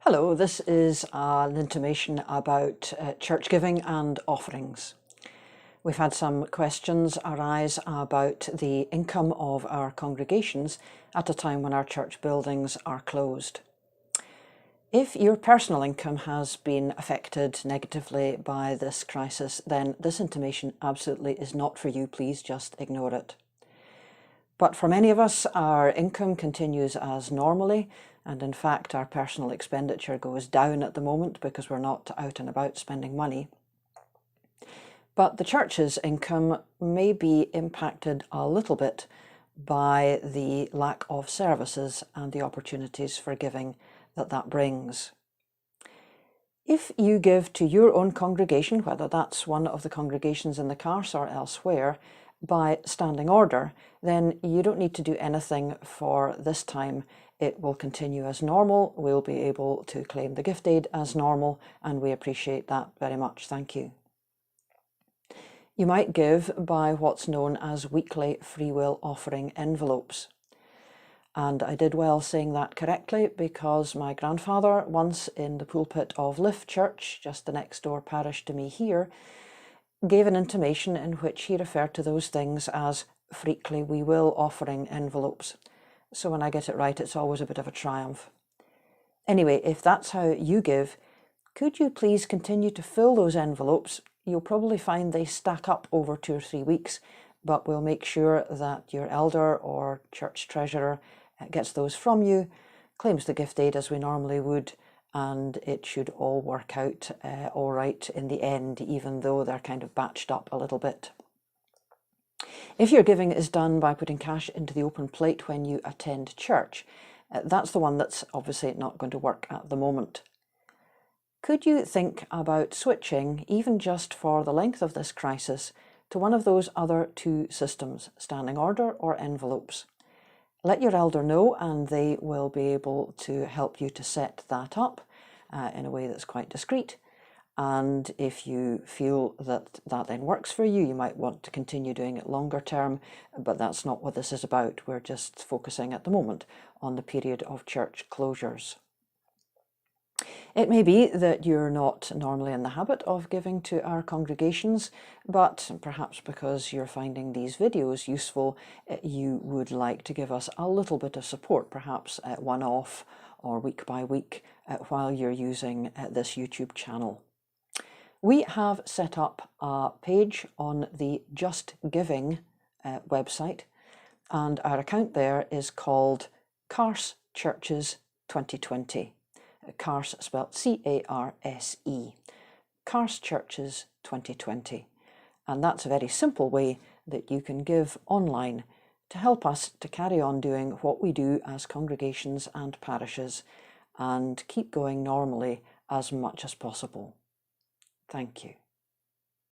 Hello, this is an intimation about church giving and offerings. We've had some questions arise about the income of our congregations at a time when our church buildings are closed. If your personal income has been affected negatively by this crisis, then this intimation absolutely is not for you. Please just ignore it. But for many of us, our income continues as normally, and in fact our personal expenditure goes down at the moment because we're not out and about spending money. But the church's income may be impacted a little bit by the lack of services and the opportunities for giving that brings. If you give to your own congregation, whether that's one of the congregations in the Carse or elsewhere, by standing order, then you don't need to do anything for this time. It will continue as normal. We'll be able to claim the gift aid as normal, and we appreciate that very much. Thank you. You might give by what's known as weekly free will offering envelopes. And I did well saying that correctly because my grandfather, once in the pulpit of Liff Church, just the next door parish to me here, gave an intimation in which he referred to those things as freakly we will offering envelopes. So when I get it right, it's always a bit of a triumph. Anyway, if that's how you give, could you please continue to fill those envelopes? You'll probably find they stack up over 2 or 3 weeks, but we'll make sure that your elder or church treasurer gets those from you, claims the gift aid as we normally would, and it should all work out all right in the end, even though they're kind of batched up a little bit. If your giving is done by putting cash into the open plate when you attend church, that's the one that's obviously not going to work at the moment. Could you think about switching, even just for the length of this crisis, to one of those other 2 systems, standing order or envelopes? Let your elder know and they will be able to help you to set that up in a way that's quite discreet. And if you feel that then works for you, you might want to continue doing it longer term, but that's not what this is about. We're just focusing at the moment on the period of church closures. It may be that you're not normally in the habit of giving to our congregations, but perhaps because you're finding these videos useful, you would like to give us a little bit of support, perhaps one-off or week by week while you're using this YouTube channel. We have set up a page on the Just Giving website, and our account there is called Carse Churches 2020. Carse spelled C-A-R-S-E, Carse Churches 2020. And that's a very simple way that you can give online to help us to carry on doing what we do as congregations and parishes and keep going normally as much as possible. Thank you.